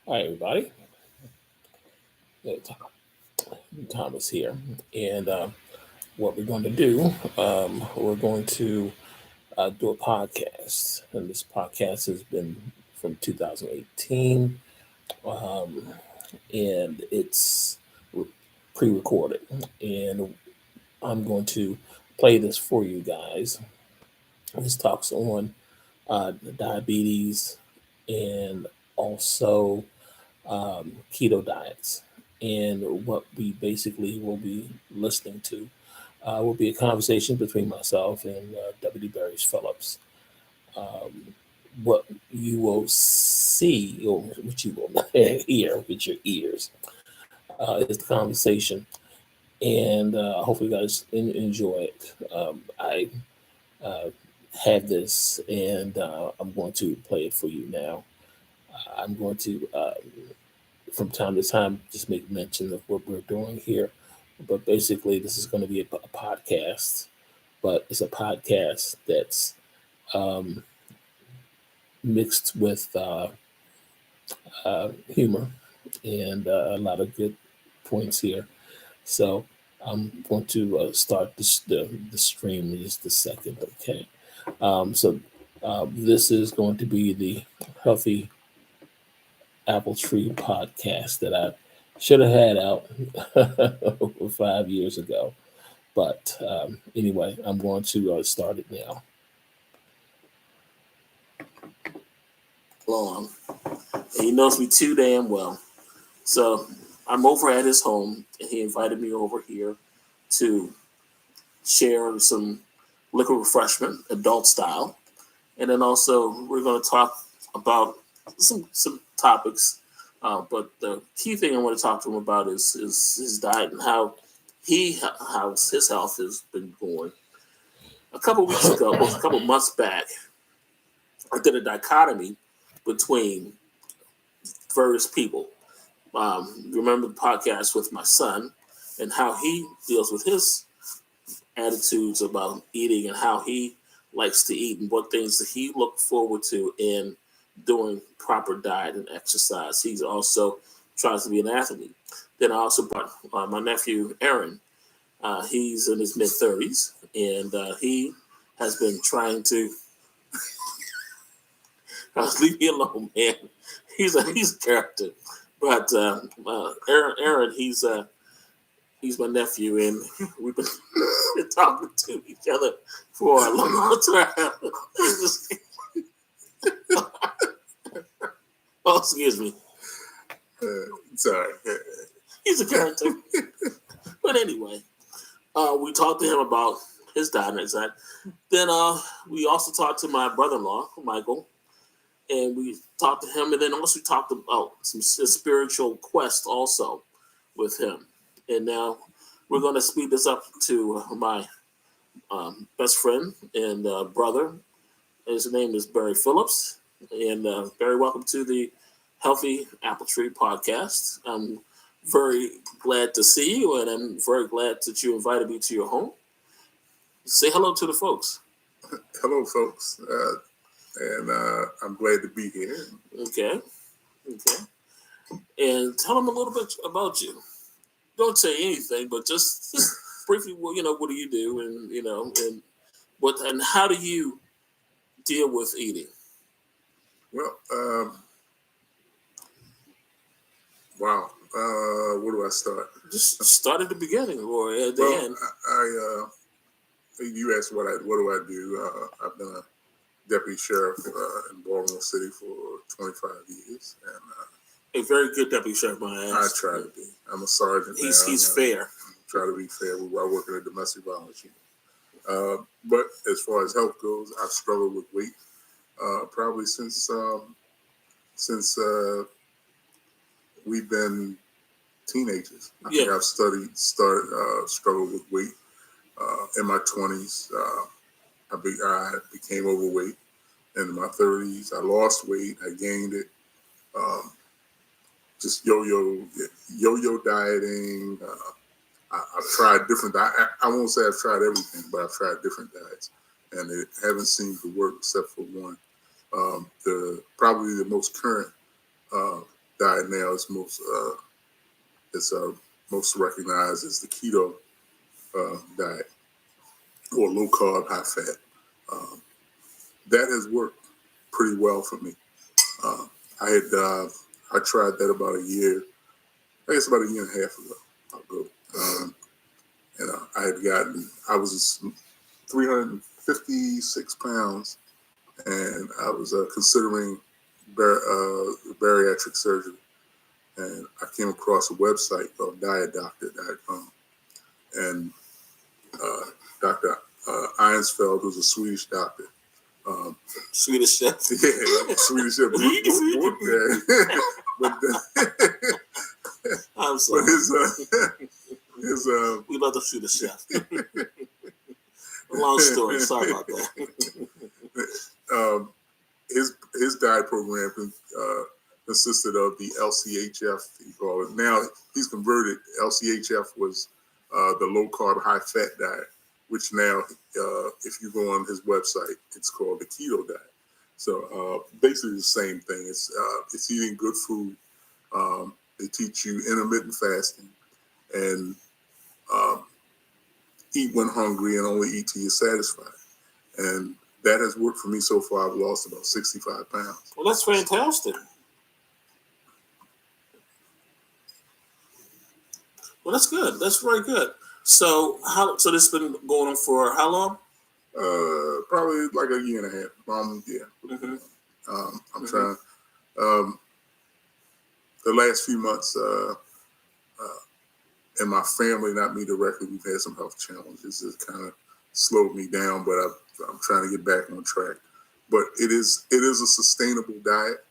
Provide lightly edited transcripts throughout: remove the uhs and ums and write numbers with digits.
Hi, everybody. Thomas here. And what we're going to do, we're going to do a podcast. And this podcast has been from 2018, um, and it's pre recorded. And I'm going to play this for you guys. This talks on diabetes and also keto diets. And what we basically will be listening to will be a conversation between myself and W. Barry's Phillips. Um, what you will see, or what you will hear with your ears, is the conversation. And hopefully, you guys enjoy it. I uh, have this, and I'm going to play it for you now. I'm going to from time to time just make mention of what we're doing here. But basically, this is going to be a podcast, but it's a podcast that's um, mixed with humor and a lot of good points here. So I'm going to start the stream in just a second, okay? So this is going to be the Healthy Apple Tree podcast that I should have had out over 5 years ago. But anyway, I'm going to start it now. Long. And he knows me too damn well. So I'm over at his home, and he invited me over here to share some liquor refreshment, adult style. And then also we're going to talk about some topics. But the key thing I want to talk to him about is his diet and how his health has been going. A couple weeks ago, a couple months back, I did a dichotomy between various people. Remember the podcast with my son and how he deals with his attitudes about eating and how he likes to eat and what things that he looked forward to in doing proper diet and exercise. He's also tries to be an athlete. Then I also brought my nephew Aaron. He's in his mid-30s, and he has been trying to leave me alone, man. He's a character, but Aaron, he's my nephew, and we've been talking to each other for a long time. Oh, excuse me. Sorry. He's a character. But anyway, we talked to him about his diet and that. Then we also talked to my brother-in-law, Michael, and we talked to him, and then also talked about some spiritual quest also with him. And now we're going to speed this up to my best friend and brother. His name is Barry Phillips. And Barry, welcome to the Healthy Apple Tree podcast. I'm very glad to see you, and I'm very glad that you invited me to your home. Say hello to the folks. Hello, folks. And I'm glad to be here. Okay. And tell them a little bit about you. Don't say anything, but just briefly, what do you do, and how do you deal with eating? Well, wow. Where do I start? Just start at the beginning or at the end. You asked what do I do? I've been a deputy sheriff in Baltimore City for 25 years, and a very good deputy sheriff, my ass. I try to be. I'm a sergeant. He's fair. Try to be fair while working at domestic violence unit. But as far as health goes, I've struggled with weight probably since we've been teenagers. I think I've struggled with weight in my 20s. I became overweight. In my 30s, I lost weight. I gained it. Just yo-yo dieting. I've tried different diets. I won't say I've tried everything, but I've tried different diets, and it haven't seemed to work except for one. Probably the most current diet now is most recognized as the keto diet, or low carb, high fat. That has worked pretty well for me. I tried that about a year, I guess about a year and a half ago. And I was 356 pounds, and I was considering bariatric surgery. And I came across a website called dietdoctor.com. And Dr. Einsfeld was a Swedish doctor. Swedish chef. Yeah, Swedish chef. Worked there. I'm sorry. But we love the Swedish chef. Long story. Sorry about that. His diet program consisted of the LCHF, he called it. Now he's converted. LCHF was the low carb, high fat diet, which now, if you go on his website, it's called the keto diet. So basically the same thing. It's eating good food. They teach you intermittent fasting and eat when hungry and only eat till you're satisfied. And that has worked for me so far. I've lost about 65 pounds. Well, that's fantastic. Well, that's good. That's very good. So this has been going on for how long? Probably like a year and a half. Yeah. Mm-hmm. I'm trying. The last few months, in my family, not me directly, we've had some health challenges that kind of slowed me down, but I'm trying to get back on track. But it is a sustainable diet.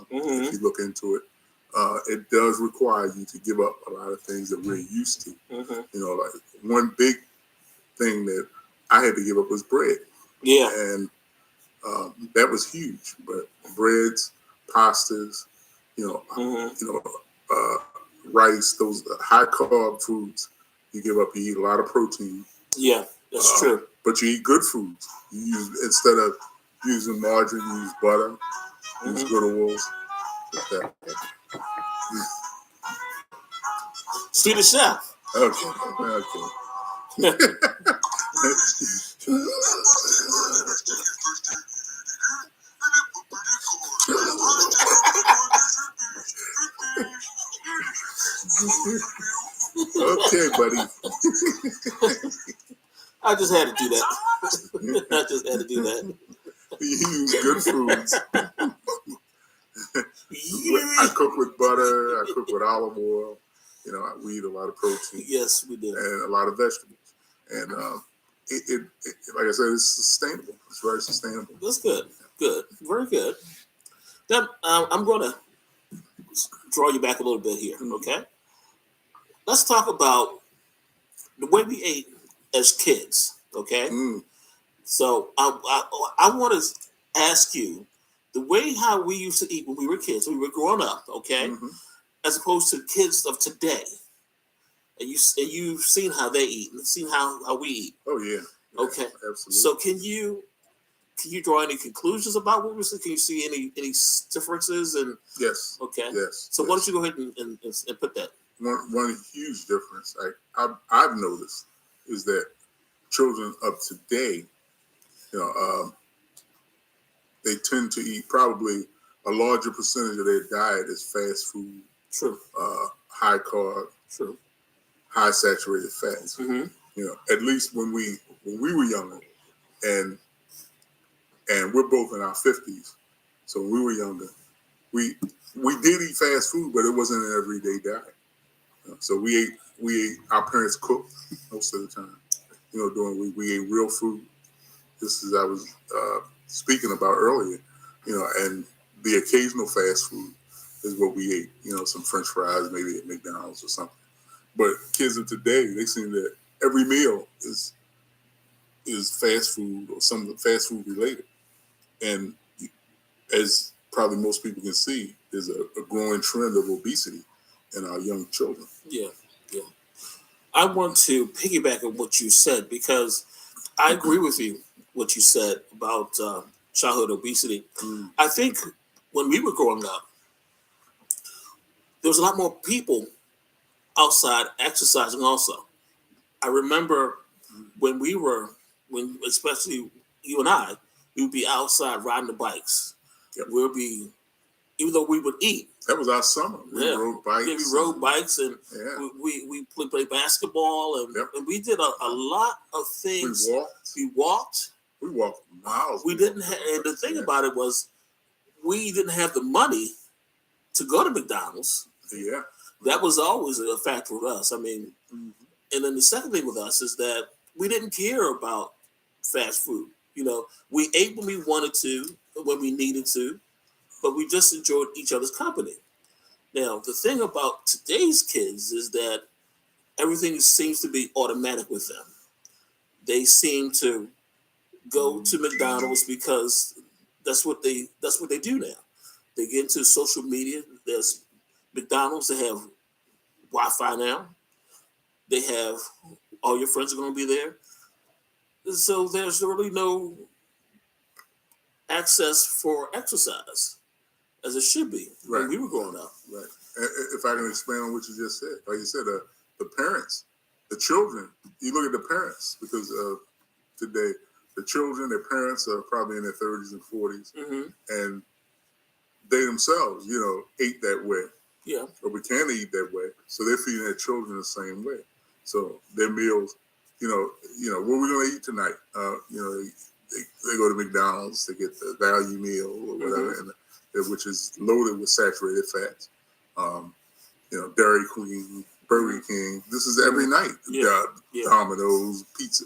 If you look into it, it does require you to give up a lot of things that we're used to. Like one big thing that I had to give up was bread. Yeah, and that was huge. But breads, pastas, rice, those high carb foods, you give up. You eat a lot of protein. Yeah, that's true. But you eat good foods. Instead of using margarine, you use butter, use good oils. Swedish chef. Okay. Okay, buddy. I just had to do that. You use good foods. I cook with butter. I cook with olive oil. We eat a lot of protein. Yes, we do. And a lot of vegetables. And it like I said, it's sustainable. It's very sustainable. That's good. Good. Very good. Then I'm going to draw you back a little bit here, okay? Let's talk about the way we ate as kids, okay? So I want to ask you the way how we used to eat when we were kids, when we were growing up, okay? As opposed to kids of today. And you've seen how they eat and seen how we eat. Oh, yeah. Okay. Absolutely. So can you draw any conclusions about what we're seeing? Can you see any differences? And yes. Okay. Yes. So why don't you go ahead and put that? One huge difference I've noticed is that children of today, they tend to eat probably a larger percentage of their diet is fast food. True. High carb. True. High saturated fats. At least when we were younger, and we're both in our 50s. So when we were younger, we did eat fast food, but it wasn't an everyday diet. So we ate. Our parents cooked most of the time. We ate real food. Just as I was speaking about earlier. And the occasional fast food is what we ate. Some French fries, maybe at McDonald's or something. But kids of today, they seem that every meal is fast food or something fast food related. And as probably most people can see, there's a growing trend of obesity in our young children. Yeah. I want to piggyback on what you said because I agree with you, what you said about childhood obesity. I think when we were growing up, there was a lot more people outside exercising also. I remember when especially you and I, we would be outside riding the bikes. Yep. We'll be, even though we would eat. That was our summer. We rode bikes. Yeah, we rode bikes and we played basketball and we did a lot of things. We walked miles. We didn't have, and the thing about it was we didn't have the money to go to McDonald's. Yeah. That was always a factor with us. I mean, and then the second thing with us is that we didn't care about fast food. You know, we ate when we wanted to, when we needed to, but we just enjoyed each other's company. Now, the thing about today's kids is that everything seems to be automatic with them. They seem to go to McDonald's because that's what they do now. They get into social media. There's McDonald's. They have Wi-Fi now. They have all your friends are going to be there. So there's really no access for exercise as it should be when we were growing up. Right. If I can expand on what you just said, like you said, the parents, the children, you look at the parents because today, the children, their parents are probably in their 30s and 40s, and they themselves, ate that way. Yeah. Or we can eat that way. So they're feeding their children the same way. So their meals, what are we going to eat tonight? They go to McDonald's, they get the value meal or whatever, which is loaded with saturated fats. Dairy Queen, Burger King. This is every night. Domino's, pizza,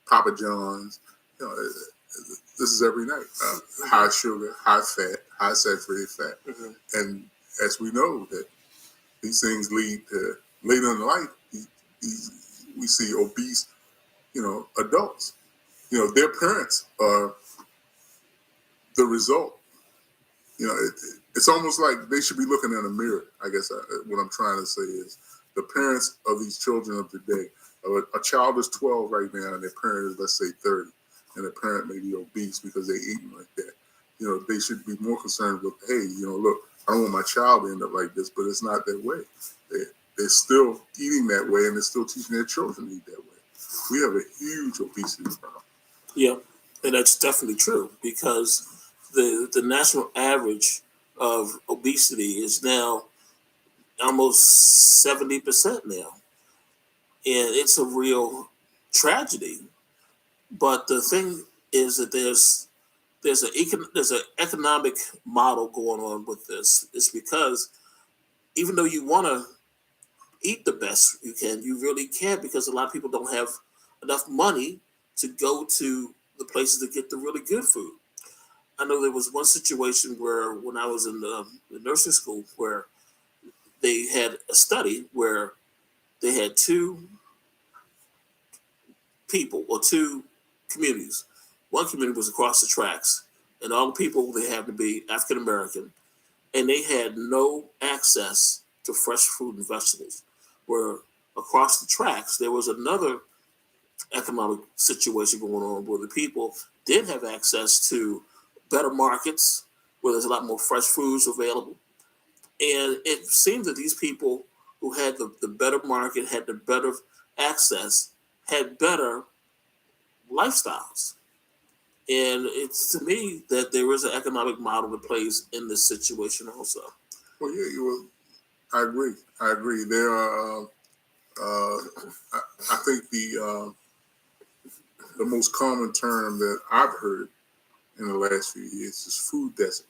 Papa John's. This is every night. High sugar, high fat, high saturated fat. And as we know that these things lead to later in life, we see obese, adults. Their parents are the result. It's almost like they should be looking in a mirror. I guess what I'm trying to say is the parents of these children of today. A child is 12 right now, and their parent is, let's say, 30, and the parent may be obese because they're eating like that. They should be more concerned with, hey, look, I don't want my child to end up like this, but it's not that way. They're still eating that way, and they're still teaching their children to eat that way. We have a huge obesity problem. Yeah, and that's definitely true because the national average of obesity is now almost 70% now. And it's a real tragedy. But the thing is that there's an economic model going on with this. It's because even though you want to eat the best you can, you really can't because a lot of people don't have enough money to go to the places to get the really good food. I know there was one situation where when I was in the nursing school where they had a study where they had two people or two communities. One community was across the tracks, and all the people they happened to be African American, and they had no access to fresh fruit and vegetables. Where across the tracks there was another economic situation going on where the people did have access to better markets where there's a lot more fresh foods available. And it seemed that these people who had the better market, had the better access, had better lifestyles. And it's to me that there is an economic model that plays in this situation also. Well, yeah, I agree. There are, I think the most common term that I've heard in the last few years is food desert.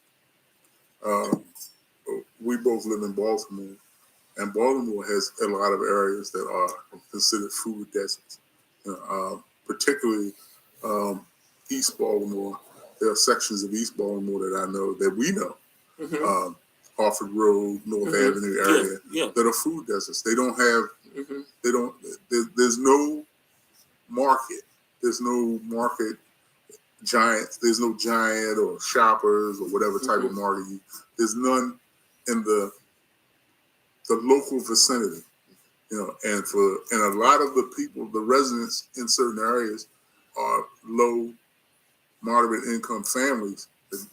We both live in Baltimore, and Baltimore has a lot of areas that are considered food deserts. Particularly East Baltimore. There are sections of East Baltimore that I know, that we know, Harford Road, North Avenue area, that are food deserts. They don't have, there's no market. There's no market giant. There's no Giant or Shoppers or whatever type of market. There's none in the local vicinity. And a lot of the people, the residents in certain areas are low, moderate income families that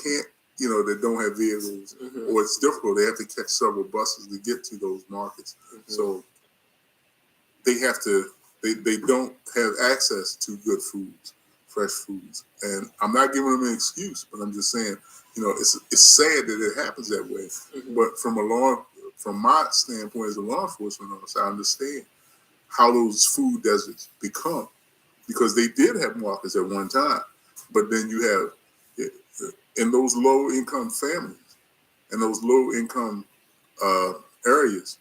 can't that don't have vehicles, or it's difficult. They have to catch several buses to get to those markets. So they have to. They don't have access to good foods, fresh foods. And I'm not giving them an excuse, but I'm just saying, it's sad that it happens that way. But from my standpoint as a law enforcement officer, I understand how those food deserts become, because they did have markets at one time. But then you have, in those low-income families and those low-income areas,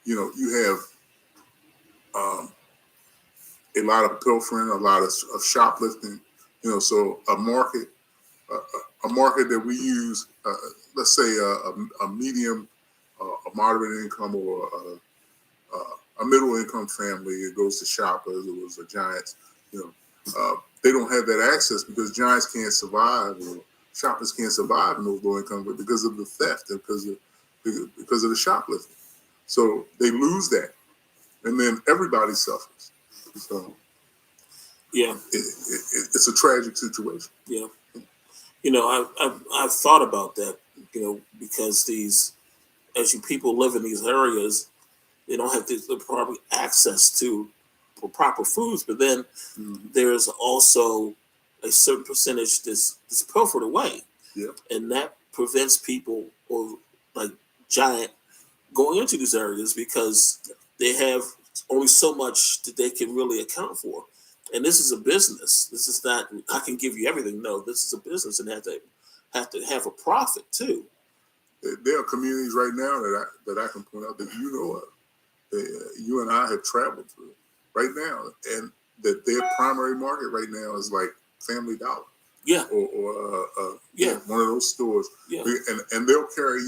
you have a lot of pilfering, a lot of shoplifting. So a market that we use, let's say a medium, a moderate income, or a middle income family. It goes to Shoppers, it was a Giants. They don't have that access because Giants can't survive, or Shoppers can't survive in those low income because of the theft and because of the shoplifting. So they lose that, and then everybody suffers. So yeah, it's a tragic situation. Yeah, I've thought about that. Because as you people live in these areas, they don't have the proper access to proper foods. But then there's also a certain percentage that's pilfered away, and that prevents people, or like Giant, going into these areas because they have only so much that they can really account for. And this is a business. This is not, I can give you everything. No, this is a business, and have to have a profit too. There are communities right now that I can point out that of. You and I have traveled through right now, and that their primary market right now is like Family Dollar. Yeah. Or one of those stores. Yeah. And they'll carry,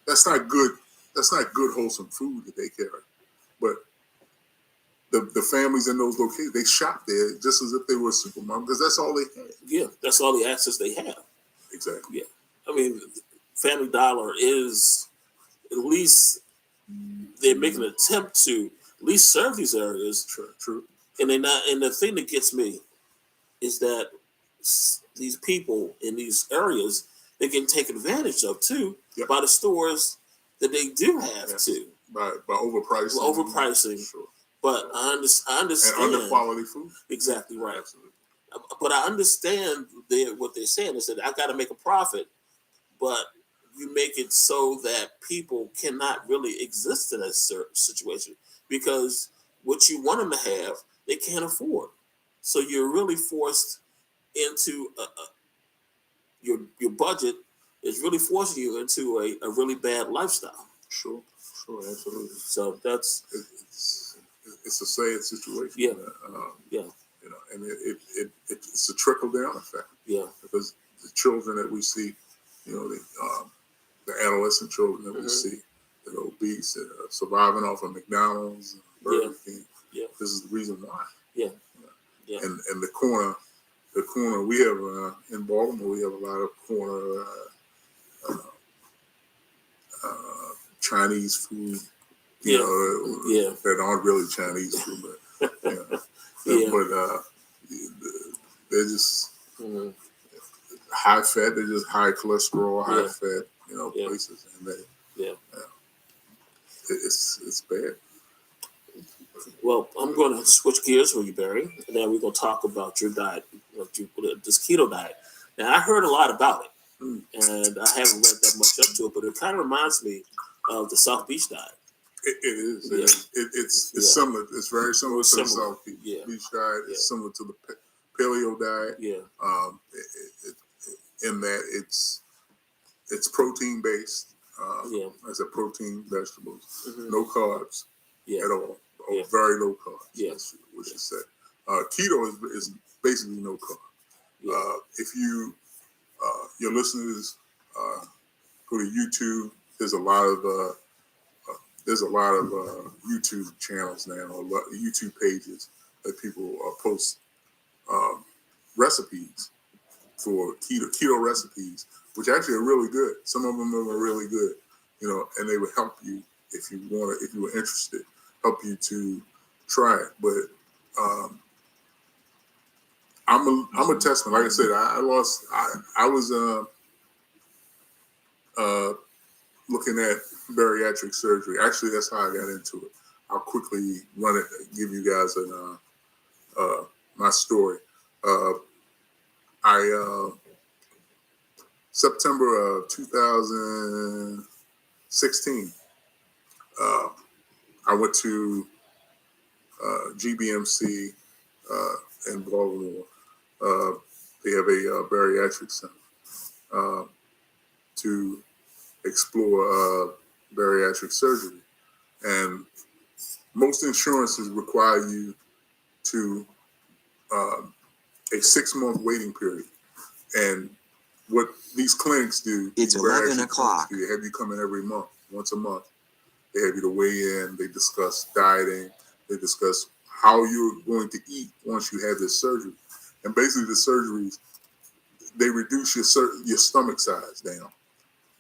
that's not good. That's not good, wholesome food that they carry. But the families in those locations, they shop there just as if they were a supermarket, because that's all they have. Yeah, that's all the access they have. Exactly. Yeah. I mean, Family Dollar is, at least they're making an attempt to at least serve these areas. True. And they're not. And the thing that gets me is that these people in these areas, they get taken advantage of too by the stores that they do have to. By overpricing. Sure. But I understand. And under quality food. Exactly right. Absolutely. But I understand what they're saying is that I got to make a profit, but you make it so that people cannot really exist in that certain situation, because what you want them to have, they can't afford. So you're really forced into your budget is really forcing you into a really bad lifestyle. Sure, absolutely. So it's a sad situation. Yeah. And it's a trickle down effect. Yeah. Because the children that we see, the adolescent children that we see that are obese, that are surviving off of McDonald's and Burger King. Yeah. This is the reason why. Yeah. And the corner we have in Baltimore, we have a lot of corner Chinese food. That aren't really Chinese food, but but they're just high fat. They're just high cholesterol, high fat, places, and it's bad. Well, I'm going to switch gears for you, Barry, and then we're going to talk about your diet, this keto diet. Now, I heard a lot about it, and I haven't read that much up to it, but it kind of reminds me of the South Beach diet. It is. It's similar. It's very similar to the South Beach diet. It's similar to the paleo diet. Yeah. In that it's protein based. As a protein, vegetables, no carbs at all. Or very low carbs. Yes, we should say. Keto is basically no carb. If your listeners go to YouTube, there's a lot of YouTube channels now, or YouTube pages that people post recipes for keto recipes, which actually are really good. Some of them are really good, and they would help you if you were interested, help you to try it. But I'm a testament. Like I said, I was looking at bariatric surgery. Actually, that's how I got into it. I'll quickly give you guys my story. I September of 2016, I went to GBMC in Baltimore. They have a bariatric center to explore bariatric surgery, and most insurances require you to a 6-month waiting period. And what these clinics do, it's 11 o'clock. They have you come in every month, once a month. They have you to weigh in. They discuss dieting. They discuss how you're going to eat once you have this surgery. And basically, the surgeries, they reduce your stomach size down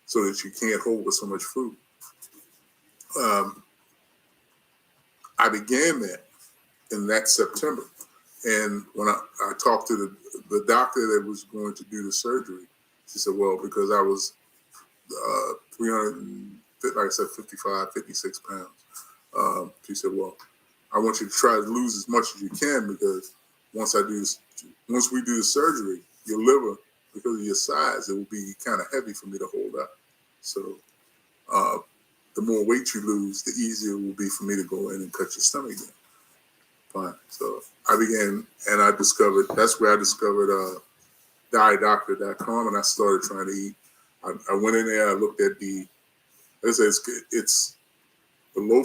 so that you can't hold with so much food. I began that in that September. And when I talked to the doctor that was going to do the surgery, she said, well, because I was 55, 56 pounds. She said, well, I want you to try to lose as much as you can, because once we do the surgery, your liver, because of your size, it will be kind of heavy for me to hold up. So the more weight you lose, the easier it will be for me to go in and cut your stomach down. Fine. So I began, and that's where I discovered dietdoctor.com, and I started trying to eat. I went in there, I looked at it's the low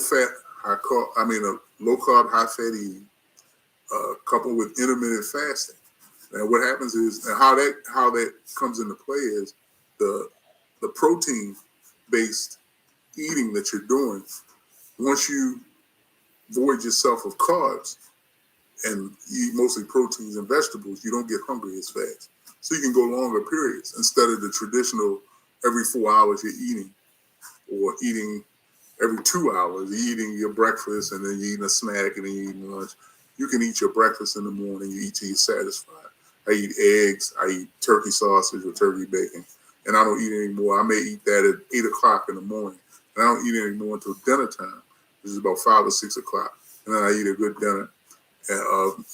carb, high fat eating, coupled with intermittent fasting. And what happens is, and how that comes into play is the protein based eating that you're doing. Once you void yourself of carbs and eat mostly proteins and vegetables, you don't get hungry as fast. So you can go longer periods instead of the traditional every 4 hours you're eating, or eating every 2 hours. You're eating your breakfast and then you're eating a snack and then you're eating lunch. You can eat your breakfast in the morning, you eat till you're satisfied. I eat eggs, I eat turkey sausage or turkey bacon, and I don't eat anymore. I may eat that at 8 o'clock in the morning, and I don't eat anymore until dinner time, which is about 5 or 6 o'clock. And then I eat a good dinner of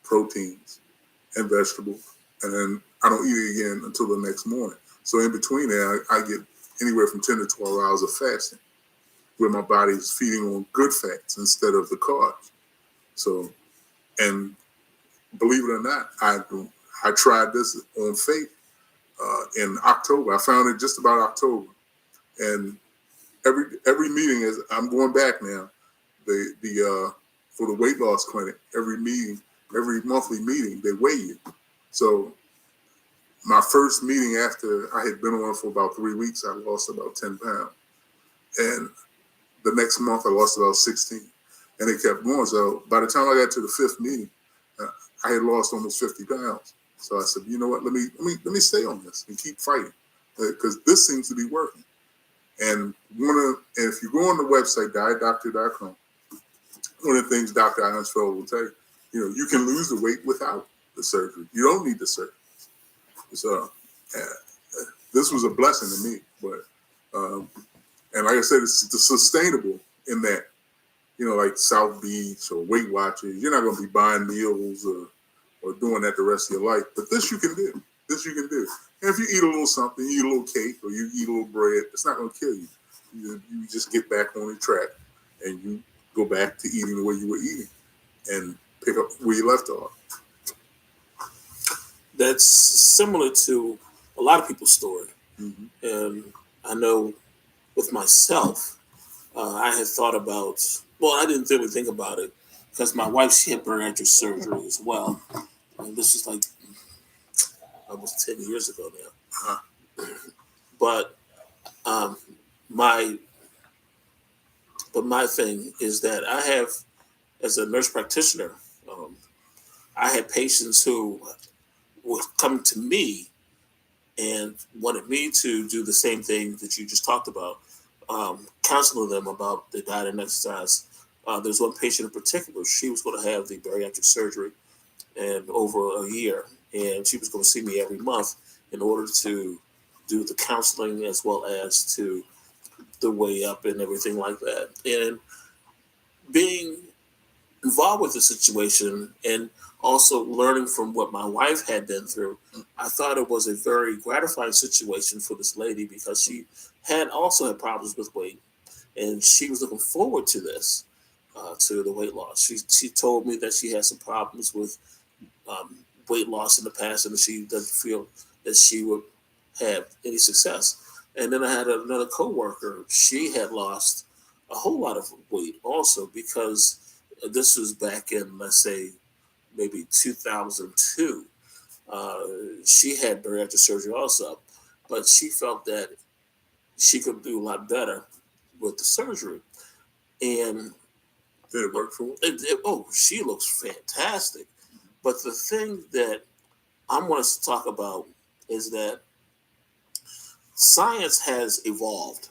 proteins and vegetables, and then I don't eat it again until the next morning. So in between there, I get anywhere from 10 to 12 hours of fasting, where my body is feeding on good fats instead of the carbs. So, and believe it or not, I tried this on faith in October. I found it just about October, and every meeting, as I'm going back now, for the weight loss clinic, every monthly meeting, they weigh you. So my first meeting after I had been on for about 3 weeks, I lost about 10 pounds. And the next month I lost about 16. And it kept going. So by the time I got to the 5th meeting, I had lost almost 50 pounds. So I said, you know what, let me stay on this and keep fighting, because this seems to be working. And if you go on the website, dietdoctor.com, one of the things Dr. Ironsfeld will tell you, you can lose the weight without the surgery. You don't need the surgery. So this was a blessing to me. But and like I said, it's sustainable in that, like South Beach or Weight Watchers, you're not going to be buying meals or doing that the rest of your life. But this you can do. And if you eat a little something, you eat a little cake or you eat a little bread, it's not going to kill you. You just get back on the track and you go back to eating the way you were eating and pick up where you left off. That's similar to a lot of people's story. Mm-hmm. And I know with myself, I had thought about, I didn't really think about it because my wife, she had bariatric surgery as well. And this is like almost 10 years ago now. But my thing is that I have, as a nurse practitioner, I had patients who would come to me and wanted me to do the same thing that you just talked about, counseling them about the diet and exercise. There's one patient in particular, she was going to have the bariatric surgery, and over a year, and she was going to see me every month in order to do the counseling as well as to the way up and everything like that. And being involved with the situation and also learning from what my wife had been through, I thought it was a very gratifying situation for this lady because she had also had problems with weight, and she was looking forward to this, to the weight loss. She told me that she had some problems with um, weight loss in the past, and she doesn't feel that she would have any success. And then I had another coworker. She had lost a whole lot of weight also because this was back in, let's say, maybe 2002. Uh, she had bariatric surgery also, but she felt that she could do a lot better with the surgery. And did it work for her? Oh, she looks fantastic. But the thing that I want us to talk about is that science has evolved.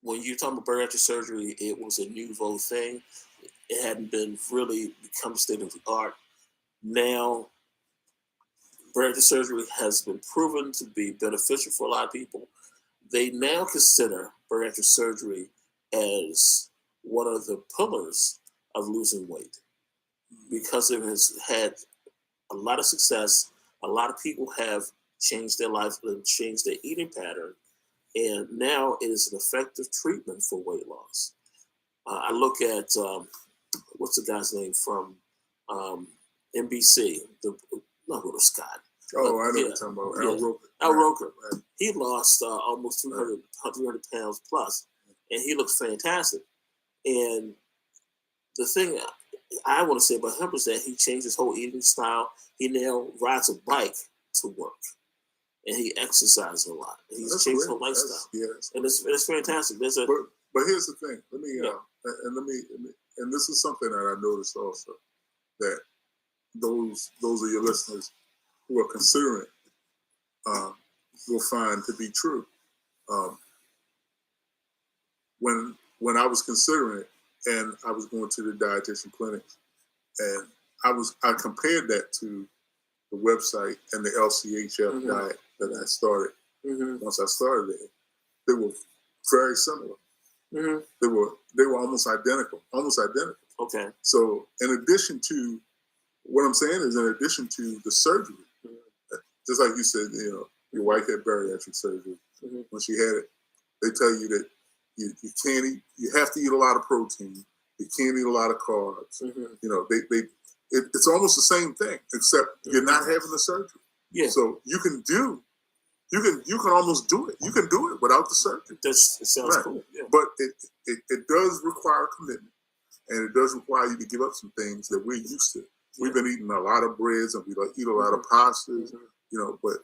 When you're talking about bariatric surgery, it was a nouveau thing. It hadn't been really become state of the art. Now, bariatric surgery has been proven to be beneficial for a lot of people. They now consider bariatric surgery as one of the pillars of losing weight because it has had a lot of success. A lot of people have changed their life and changed their eating pattern, and now it is an effective treatment for weight loss. I look at what's the guy's name from NBC? Not Will Scott. Oh, I know what you're talking about. Al Roker. Al Roker. Right. He lost almost 300 pounds plus, and he looks fantastic. And the thing I want to say about him is that he changed his whole eating style. He now rides a bike to work, and he exercises a lot. He's changed his whole lifestyle, and it's fantastic. But here's the thing. Let me and this is something that I noticed also, that those of your listeners who are considering will find to be true. When I was considering it, and I was going to the dietitian clinics, and I compared that to the website and the LCHF diet that I started. Once I started it, they were very similar. They were almost identical. Okay. So in addition to what I'm saying is, in addition to the surgery, just like you said, your wife had bariatric surgery. When she had it, they tell you that you can't eat. You have to eat a lot of protein. You can't eat a lot of carbs. It's almost the same thing, except you're not having the surgery. Yeah. So you can almost do it. You can do it without the surgery. It sounds cool. Yeah. But it does require commitment, and it does require you to give up some things that we're used to. Yeah. We've been eating a lot of breads, and we eat a lot of pastas, but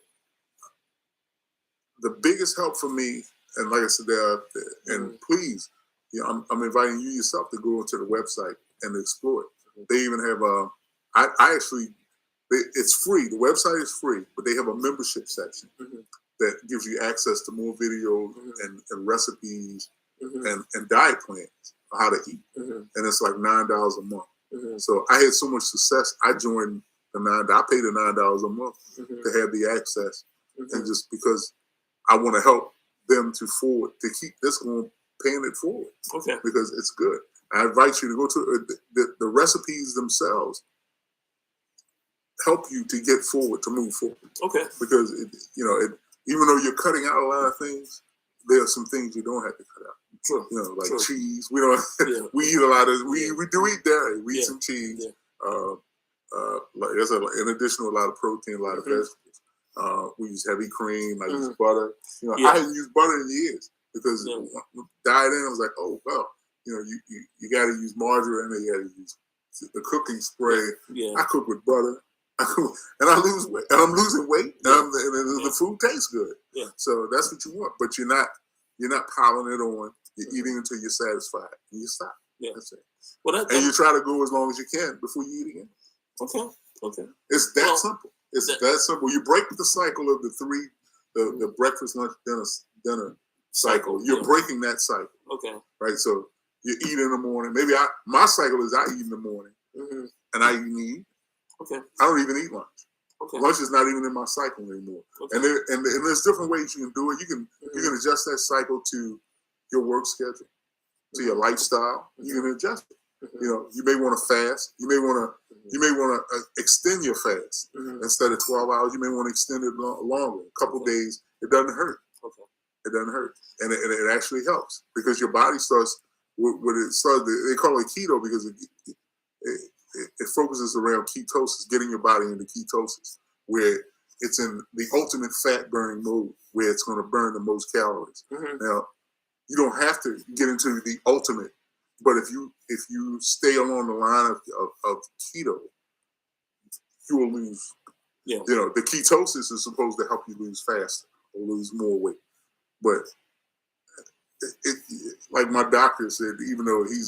the biggest help for me, and like I said, and please, I'm inviting you yourself to go onto the website and explore it. They even have it's free. The website is free, but they have a membership section that gives you access to more videos and recipes and diet plans on how to eat. And it's like $9 a month. So I had so much success. I joined I paid the $9 a month to have the access, and just because I want to help them to keep this going, paying it forward. Okay. Because it's good. I invite you to go to the recipes themselves help you to get forward, to move forward. Okay. Because even though you're cutting out a lot of things, there are some things you don't have to cut out. True. Like True. Cheese. We don't. We eat a lot of. We do eat dairy. We eat some cheese. Yeah. In addition to a lot of protein, a lot of vegetables. We use heavy cream. I use butter. I hadn't used butter in years because dieting, I was like, oh well, you got to use margarine, and you got to use the cooking spray. Yeah. I cook with butter. And I lose weight, and I'm losing weight, and the food tastes good. Yeah. So that's what you want, but you're not piling it on. You're eating until you're satisfied, and you stop. Yeah. That's it. And you try to go as long as you can before you eat again. Okay. It's that simple. It's that simple. You break the cycle of the breakfast, lunch, dinner cycle. You're breaking that cycle. Okay. Right. So you eat in the morning. Maybe my cycle is I eat in the morning, and I eat. Okay. I don't even eat lunch. Okay. Lunch is not even in my cycle anymore. Okay. And there's different ways you can do it. You can adjust that cycle to your work schedule, to your lifestyle. You can adjust it. You know, you may want to fast. You may want to extend your fast instead of 12 hours. You may want to extend it longer. A couple days. It doesn't hurt. Okay. It doesn't hurt, and it actually helps because your body starts. When it starts, they call it keto because it focuses around ketosis, getting your body into ketosis, where it's in the ultimate fat burning mode, where it's going to burn the most calories. Now, you don't have to get into the ultimate, but if you stay along the line of keto, you will lose. Yeah. You know, the ketosis is supposed to help you lose faster or lose more weight, but like my doctor said, even though he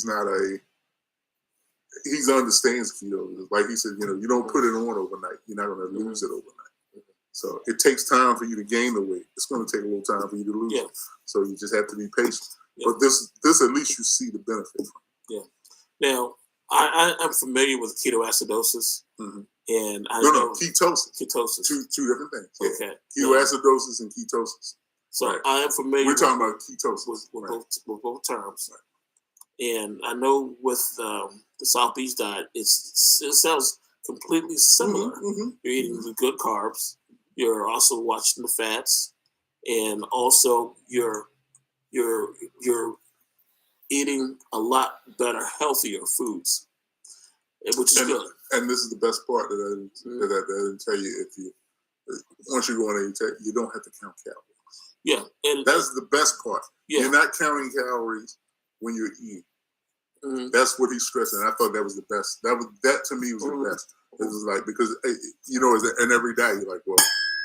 understands keto. Like he said, you know, you don't put it on overnight. You're not going to lose it overnight. So it takes time for you to gain the weight. It's going to take a little time for you to lose it. So you just have to be patient. Yeah. But this at least you see the benefit from. Yeah. Now, I'm familiar with ketoacidosis. And I know ketosis. Ketosis. Two different things. Yeah. Okay. Ketoacidosis and ketosis. So right. I am familiar. We're talking about ketosis with both terms. Right. And I know with the South Beach diet, it sounds completely similar. You're eating the good carbs. You're also watching the fats, and also you're eating a lot better, healthier foods, which is good. And this is the best part that I didn't tell you. If you once you go in there, you don't have to count calories. Yeah, and that's the best part. Yeah. You're not counting calories when you're eating. That's what he's stressing. I thought that was the best. That to me was the best. It was like because you know, and every day you're like, well,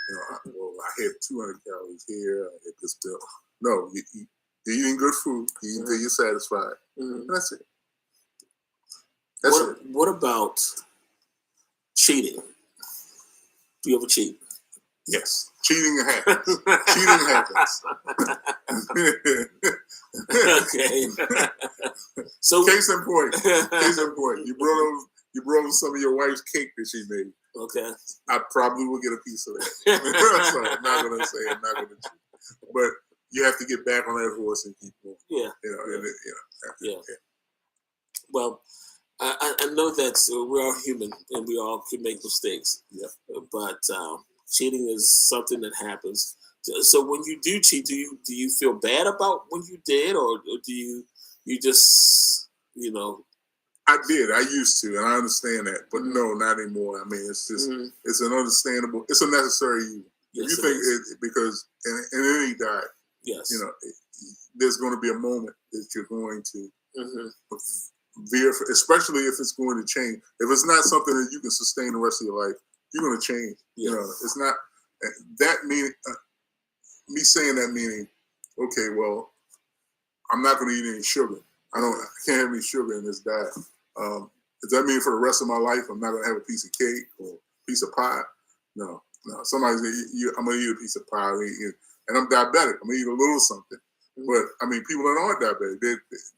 you know, I had 200 calories here. I had this bill. No, you're eating good food. You eat until you're satisfied. And that's it. What about cheating? Do you ever cheat? Yes. Cheating happens. Cheating happens. Okay. So case in point. You brought over some of your wife's cake that she made. Okay. I probably will get a piece of that. So I'm not gonna cheat. But you have to get back on that horse and keep moving. Yeah. You know, yeah. Well, I know that we are human and we all can make mistakes. Yeah. But cheating is something that happens. So when you do cheat, do you feel bad about when you did, or do you just, you know? I did. I used to, and I understand that, but no, not anymore. I mean, it's just it's an understandable. It's a necessary evil. Yes, you think it because in any diet, yes, you know, there's going to be a moment that you're going to veer, especially if it's going to change. If it's not something that you can sustain the rest of your life, you're going to change. Yeah. You know, it's not that meaning. Me saying that meaning, okay, well, I'm not going to eat any sugar. I can't have any sugar in this diet. Does that mean for the rest of my life I'm not going to have a piece of cake or a piece of pie? No. Somebody's I'm going to eat a piece of pie, and I'm diabetic. I'm going to eat a little something. But I mean, people that aren't diabetic,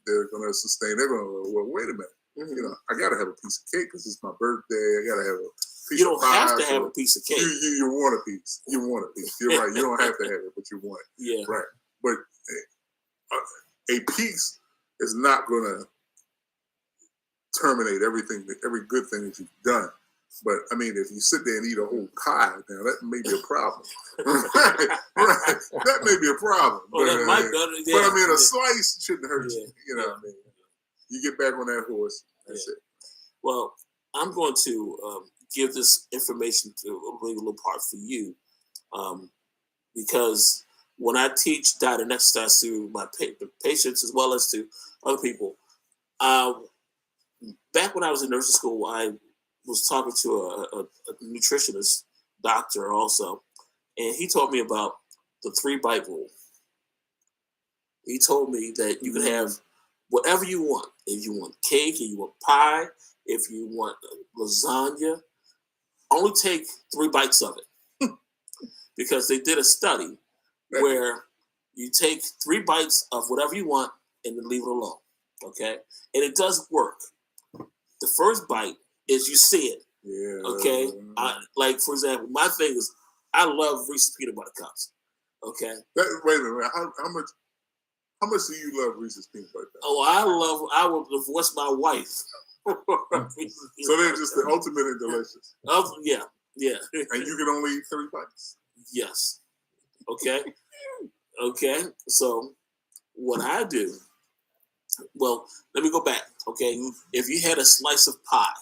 they're going to sustain. They're going to well, wait a minute. You know, I got to have a piece of cake because it's my birthday. I got to have a piece of pie. You don't have to have a piece of cake. You want a piece. You want a piece. You're right. You don't have to have it, but you want it. Yeah. Right. But a piece is not going to terminate every good thing that you've done. But I mean, if you sit there and eat a whole pie, now that may be a problem. right. That may be a problem. Oh, that might be. Yeah. But I mean, a slice shouldn't hurt you. You know what I mean? You get back on that horse. That's it. Well, I'm going to give this information to leave a little part for you, because when I teach diet and exercise to my patients as well as to other people, back when I was in nursing school, I was talking to a nutritionist doctor also, and he told me about the 3-bite rule. He told me that you can have whatever you want. If you want cake, if you want pie, if you want lasagna, only take 3 bites of it. Because they did a study where You take 3 bites of whatever you want and then leave it alone. Okay? And it does work. The first bite is you see it. Yeah. Okay? Like, for example, my thing is I love Reese's peanut butter cups. Okay? Wait a minute. How much do you love Reese's peanut butter cups? Oh, I will divorce my wife. So they're just the ultimate in delicious. Yeah. And you can only eat 3 bites? Yes. Okay? Okay? So what I do, well, let me go back. Okay? If you had a slice of pie,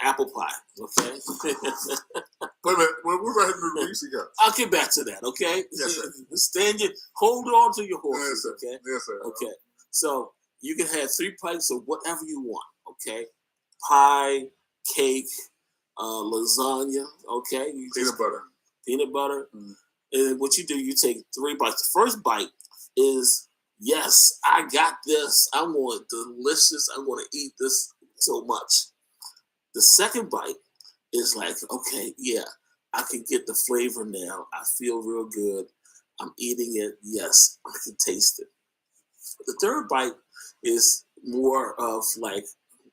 apple pie, okay? Wait a minute. We're right in the Reese's cups. I'll get back to that, okay? Yes, sir. Hold on to your horses, yes, sir. Okay? Yes, sir. Okay. So you can have 3 bites of whatever you want, okay? Pie, cake, lasagna, okay? Peanut butter. Mm. And what you do, you take 3 bites. The first bite is, yes, I got this. I want delicious. I want to eat this so much. The second bite is like, okay, yeah, I can get the flavor now. I feel real good. I'm eating it. Yes, I can taste it. The third bite is more of like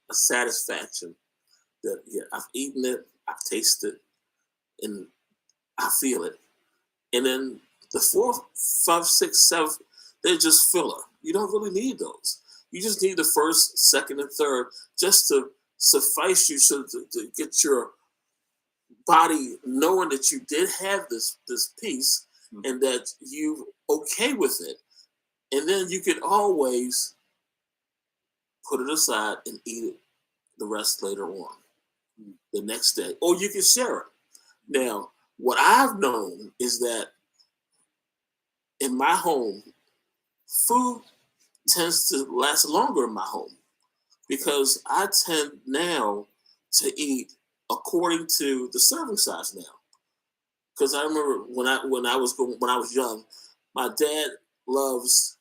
a satisfaction that, yeah, I've eaten it, I've tasted it, and I feel it. And then the 4th, 5th, 6th, 7th, they're just filler. You don't really need those. You just need the 1st, 2nd, and 3rd just to suffice you so to get your body knowing that you did have this piece and that you okay with it. And then you can always put it aside and eat it the rest later on, the next day. Or you can share it. Now, what I've known is that in my home, food tends to last longer in my home because I tend now to eat according to the serving size now. Because I remember when I was young, my dad loves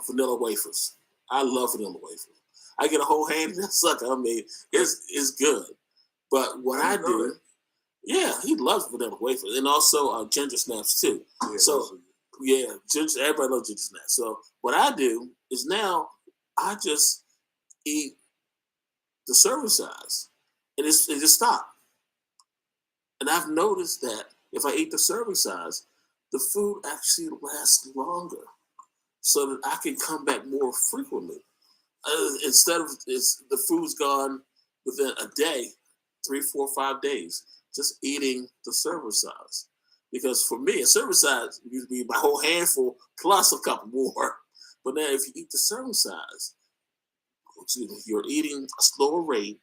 vanilla wafers. I love vanilla wafers. I get a whole hand of that sucker. I mean, it's good. But what I do, yeah, he loves vanilla wafers and also ginger snaps too. Yeah, so yeah, ginger. Everybody loves ginger snaps. So what I do is now I just eat the serving size, and it just stop. And I've noticed that if I eat the serving size, the food actually lasts longer, so that I can come back more frequently. Instead of the food's gone within a day, 3, 4, 5 days, just eating the serving size. Because for me, a serving size used to be my whole handful plus a couple more. But now if you eat the serving size, you're eating a slower rate,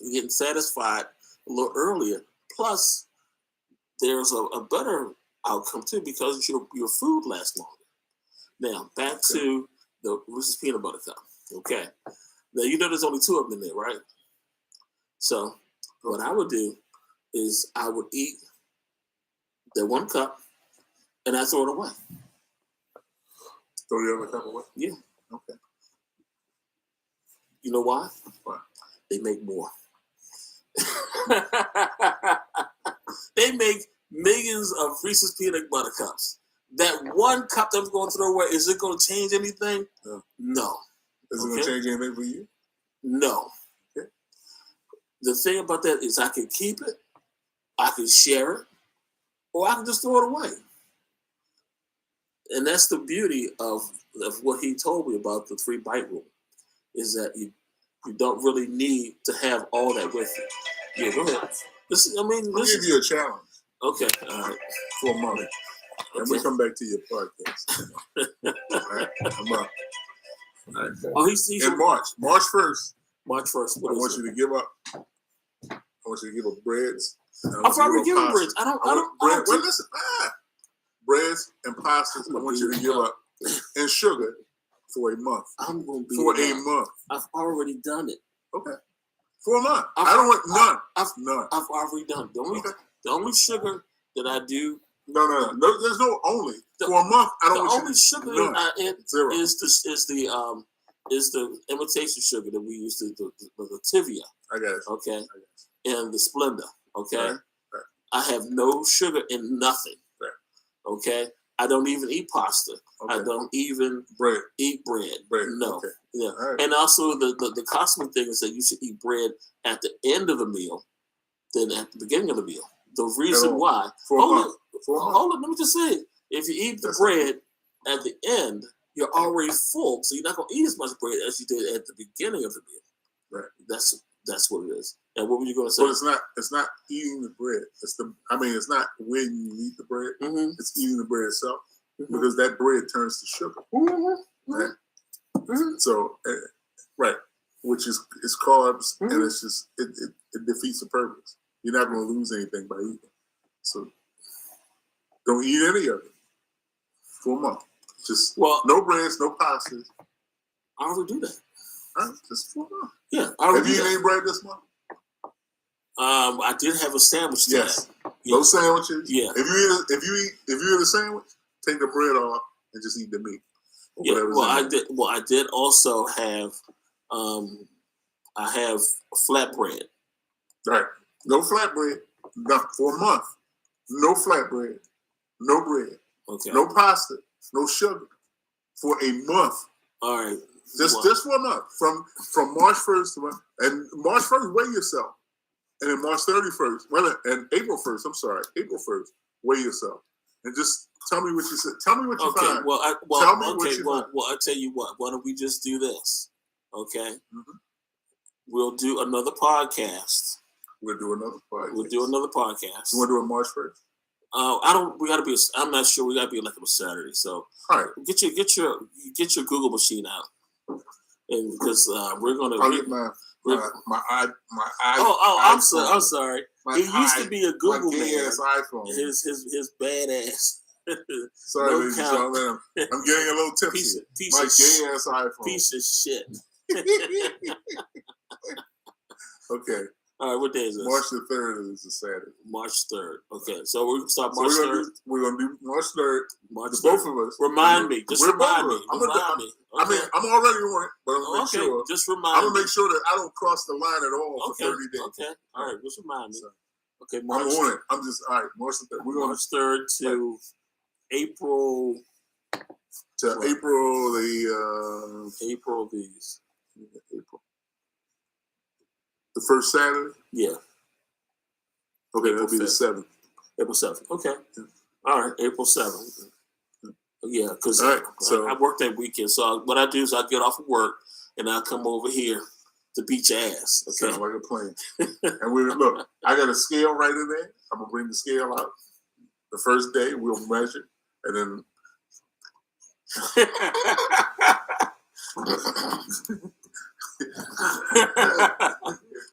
you're getting satisfied a little earlier. Plus, there's a better outcome too because your food lasts longer. Now, back to the Reese's peanut butter cup. Okay. Now, you know there's only 2 of them in there, right? So, what I would do is I would eat the 1 cup and I throw it away. Throw the other cup away? Yeah. Okay. You know why? Why? They make more. They make millions of Reese's peanut butter cups. That 1 cup that I'm going to throw away, is it going to change anything? No. Is it going to change anything for you? No. Okay. The thing about that is I can keep it, I can share it, or I can just throw it away. And that's the beauty of what he told me about the 3-bite rule, is that you don't really need to have all that with you. Yeah, go ahead. I'll give you a challenge. Okay, all right. For a month. And we come back to your podcast. All right, I'm up. All right. Oh, he's in March 1st. March 1st. I want you to give up. I want you to give up breads. I've already given breads. I don't. Listen. Breads and pastas. I want you to give up and sugar for a month. I'm going to be for a month. I've already done it. Okay. For a month. I don't want none. None. I've already done it. The only sugar that I do. No. There's no only. For a month, I don't want the only sugar is the imitation sugar that we use, the Tivia. I got it. Okay. And the Splenda. Okay. Right. I have no sugar in nothing. Right. Okay. I don't even eat pasta. Okay. I don't even eat bread. No. Okay. Yeah. Right. And also the cosmic thing is that you should eat bread at the end of the meal than at the beginning of the meal. The reason why. Hold on. Let me just say it. If you eat the bread at the end, you're already full, so you're not going to eat as much bread as you did at the beginning of the meal. Right. That's what it is. And what were you going to say? But it's not eating the bread. It's not when you eat the bread. Mm-hmm. It's eating the bread itself, mm-hmm. because that bread turns to sugar. Mm-hmm. Right. Mm-hmm. So, which is carbs, mm-hmm. and it's just it defeats the purpose. You're not going to lose anything by eating. So, don't eat any of it for a month. Just no breads, no pastas. I already do that. Just for a month. Yeah. Have you eaten any bread this month? I did have a sandwich today. Yes. No sandwiches. Yeah. If you eat a sandwich, take the bread off and just eat the meat. Yeah. Well, I did also have I have flatbread. Right. No flatbread. Not for a month. No flatbread. No bread. Okay. No pasta. No sugar. For a month. All right. Just for a month. From March 1st and March 1st, weigh yourself. And then March 31st, and April 1st, April 1st, weigh yourself. And just tell me what you said. Tell me what you find. Tell me what you find. Well, I'll tell you what. Why don't we just do this? Okay? Mm-hmm. We'll do another podcast. We'll do another podcast. You want to do it March 1st? I'm not sure. We gotta be like on a Saturday. So all right. Get your Google machine out. And because we're gonna get my eye. I'm sorry. It used to be a Google man. iPhone. His badass. Sorry, ladies and gentlemen. I'm getting a little tipsy. My gay ass iPhone. Piece of shit. Okay. All right, what day is this? March the 3rd is a Saturday. March 3rd. Okay, so we're going to start March 3rd. We're going to do March 3rd. Both of us. Remind me. Just remind me. I'm already on it, but I'm going to make sure. Just remind me. I'm going to make sure that I don't cross the line at all for 30 days. Okay, all right, just remind me. Okay, March. I'm on it. I'm just, all right, March the 3rd. We're going March 3rd to April. April the first Saturday? Yeah. Okay, that'll be the 7th. April 7th. Okay. Yeah. All right, April 7th. Yeah, because I work that weekend. So what I do is I get off of work and I come over here to beat your ass. Okay. Sounds like a plan. And look, I got a scale right in there. I'm going to bring the scale out. The first day we'll measure and then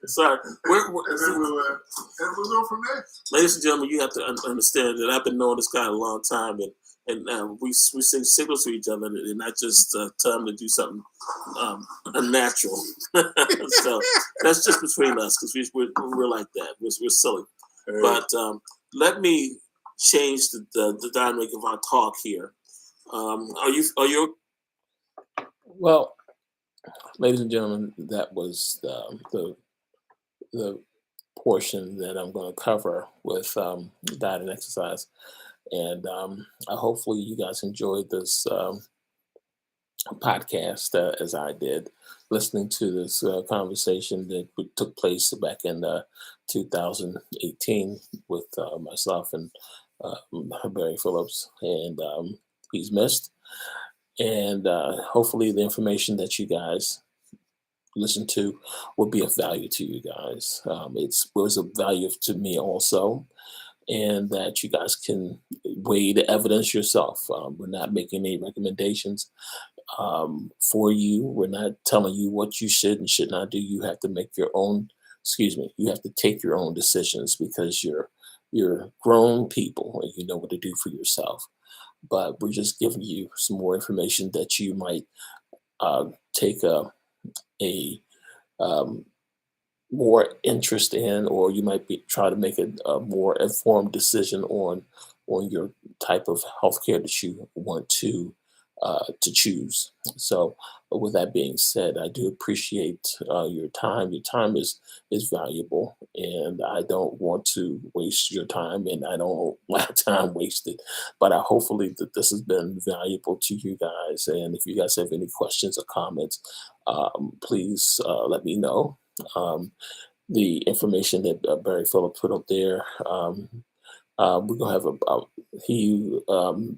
sorry. And we'll go from there. Ladies and gentlemen, you have to understand that I've been knowing this guy a long time, and we send signals to each other, and not just tell him to do something unnatural. So that's just between us, because we're like that. We're silly. Hey. But let me change the dynamic of our talk here. Are you? Well, ladies and gentlemen, that was the portion that I'm going to cover with diet and exercise, and hopefully you guys enjoyed this podcast as I did, listening to this conversation that took place back in 2018 with myself and Barry Phillips, and he's missed. And hopefully the information that you guys listen to will be of value to you guys. It was of value to me also, and that you guys can weigh the evidence yourself. We're not making any recommendations for you. We're not telling you what you should and should not do. You have to make your own, you have to take your own decisions, because you're grown people and you know what to do for yourself. But we're just giving you some more information that you might take a more interest in, or you might try to make a more informed decision on your type of healthcare that you want to to choose. So, with that being said, I do appreciate your time. Your time is valuable, and I don't want to waste your time, and I don't want my time wasted. But I hopefully that this has been valuable to you guys. And if you guys have any questions or comments, please let me know. The information that Barry Phillips put up there. We're gonna have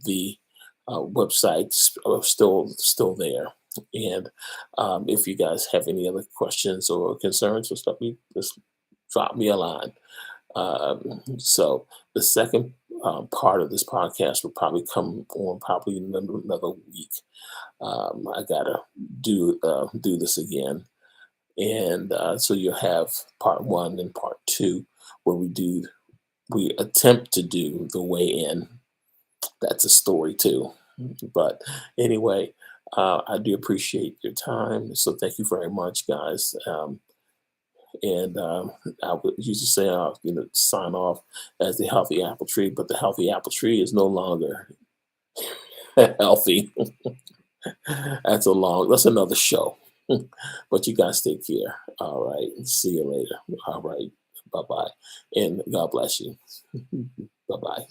the websites are still there, and if you guys have any other questions or concerns, just drop me a line. So the second part of this podcast will probably come on probably another week. I gotta do this again, and so you'll have part one and part two where we attempt to do the way in. That's a story too. But anyway, I do appreciate your time. So thank you very much, guys. And I would usually say, sign off as the healthy apple tree, but the healthy apple tree is no longer healthy. That's another show. But you guys take care. All right. See you later. All right. Bye bye. And God bless you. Bye bye.